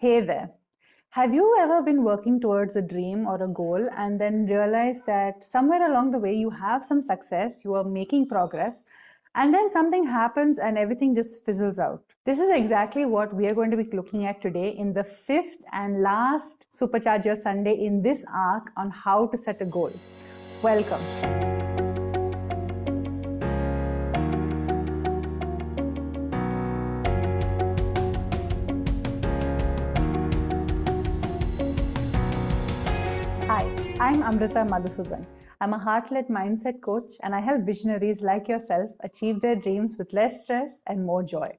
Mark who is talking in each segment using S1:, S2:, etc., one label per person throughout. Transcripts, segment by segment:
S1: Hey there. Have you ever been working towards a dream or a goal and then realized that somewhere along the way you have some success, you are making progress, and then something happens and everything just fizzles out? This is exactly what we are going to be looking at today in the fifth and last Supercharge Your Sunday in this arc on how to set a goal. Welcome. Hi, I'm Amrita Madhusudan. I'm a heart-led mindset coach and I help visionaries like yourself achieve their dreams with less stress and more joy.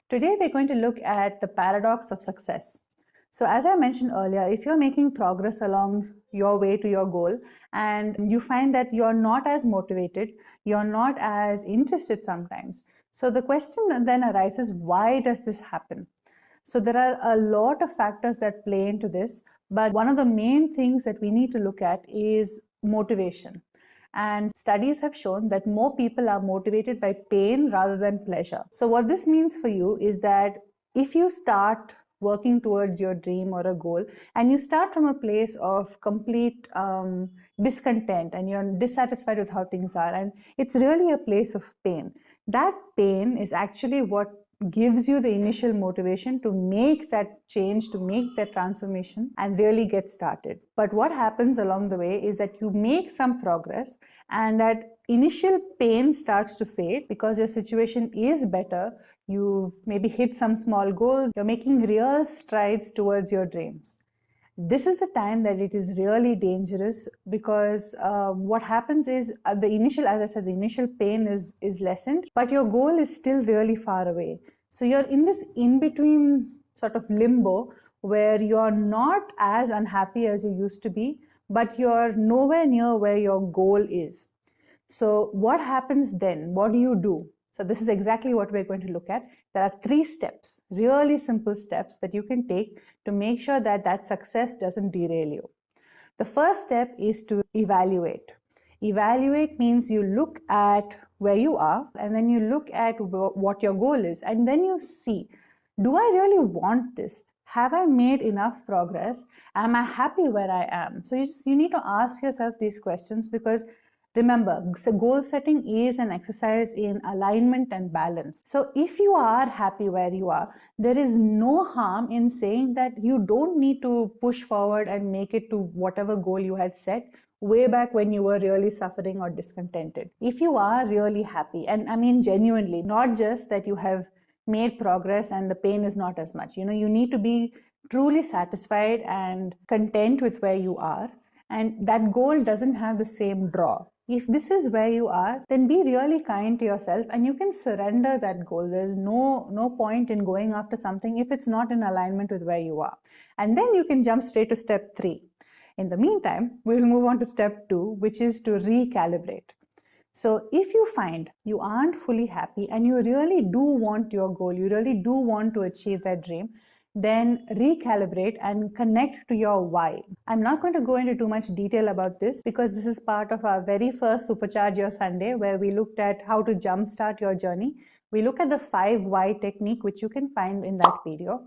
S1: Today we're going to look at the paradox of success. So as I mentioned earlier, if you're making progress along your way to your goal and you find that you're not as motivated, you're not as interested sometimes. So the question then arises, why does this happen? So there are a lot of factors that play into this, but one of the main things that we need to look at is motivation. And studies have shown that more people are motivated by pain rather than pleasure. So what this means for you is that if you start working towards your dream or a goal and you start from a place of complete discontent and you're dissatisfied with how things are, and it's really a place of pain, that pain is actually what gives you the initial motivation to make that change, to make that transformation and really get started. But what happens along the way is that you make some progress and that initial pain starts to fade because your situation is better. You maybe hit some small goals, you're making real strides towards your dreams. This is the time that it is really dangerous because what happens is the initial, as I said, the initial pain is lessened, but your goal is still really far away. So you're in this in-between sort of limbo where you're not as unhappy as you used to be, but you're nowhere near where your goal is. So what happens then? What do you do? So this is exactly what we're going to look at. There are 3 steps, really simple steps that you can take to make sure that that success doesn't derail you. The first step is to evaluate. Evaluate means you look at where you are and then you look at what your goal is and then you see, do I really want this? Have I made enough progress? Am I happy where I am? So you need to ask yourself these questions because remember, goal setting is an exercise in alignment and balance. So if you are happy where you are, there is no harm in saying that you don't need to push forward and make it to whatever goal you had set way back when you were really suffering or discontented. If you are really happy, and I mean genuinely, not just that you have made progress and the pain is not as much, you need to be truly satisfied and content with where you are, and that goal doesn't have the same draw. If this is where you are, then be really kind to yourself and you can surrender that goal. There's no point in going after something if it's not in alignment with where you are. And then you can jump straight to step 3. In the meantime, we'll move on to step 2, which is to recalibrate. So if you find you aren't fully happy and you really do want your goal, you really do want to achieve that dream, then recalibrate and connect to your why. I'm not going to go into too much detail about this because this is part of our very first Supercharge Your Sunday where we looked at how to jumpstart your journey. We look at the 5 why technique, which you can find in that video.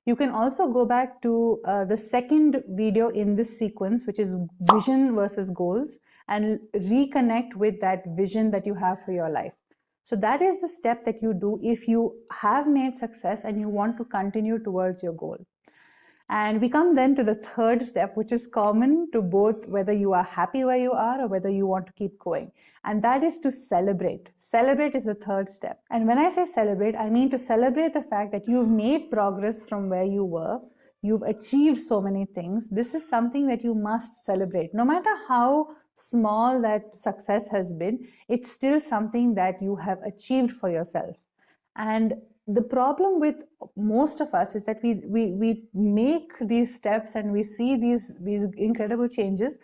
S1: You can also go back to the second video in this sequence, which is vision versus goals, and reconnect with that vision that you have for your life. So that is the step that you do if you have made success and you want to continue towards your goal. And we come then to the third step, which is common to both whether you are happy where you are or whether you want to keep going. And that is to celebrate. Celebrate is the third step. And when I say celebrate, I mean to celebrate the fact that you've made progress from where you were. You've achieved so many things. This is something that you must celebrate. No matter how small that success has been, it's still something that you have achieved for yourself. And the problem with most of us is that we make these steps and we see these incredible changes,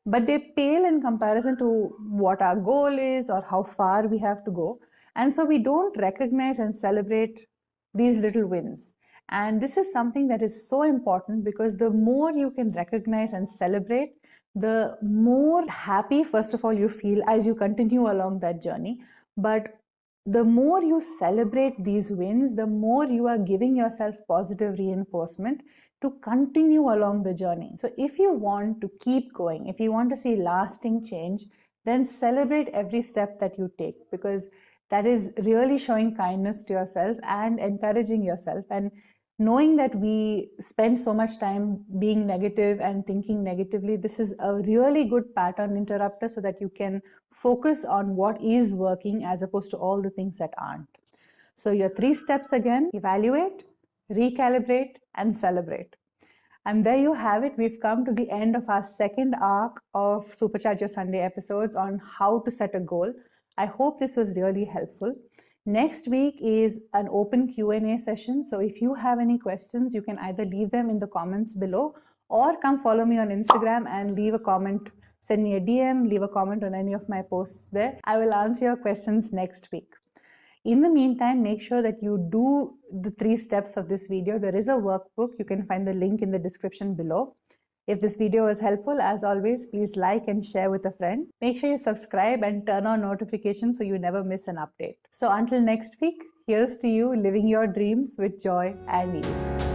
S1: but they pale in comparison to what our goal is or how far we have to go. And so we don't recognize and celebrate these little wins. And this is something that is so important because the more you can recognize and celebrate, the more happy, first of all, you feel as you continue along that journey. But the more you celebrate these wins, the more you are giving yourself positive reinforcement to continue along the journey. So if you want to keep going, if you want to see lasting change, then celebrate every step that you take, because that is really showing kindness to yourself and encouraging yourself. And knowing that we spend so much time being negative and thinking negatively, this is a really good pattern interrupter so that you can focus on what is working as opposed to all the things that aren't. So your 3 steps again: evaluate, recalibrate, and celebrate. And there you have it. We've come to the end of our second arc of Supercharge Your Sunday episodes on how to set a goal. I hope this was really helpful. Next week is an open Q&A session. So if you have any questions, you can either leave them in the comments below or come follow me on Instagram and leave a comment, send me a DM, leave a comment on any of my posts there. I will answer your questions next week. In the meantime, make sure that you do the 3 steps of this video. There is a workbook. You can find the link in the description below. If this video was helpful, as always, please like and share with a friend. Make sure you subscribe and turn on notifications so you never miss an update. So until next week, here's to you living your dreams with joy and ease.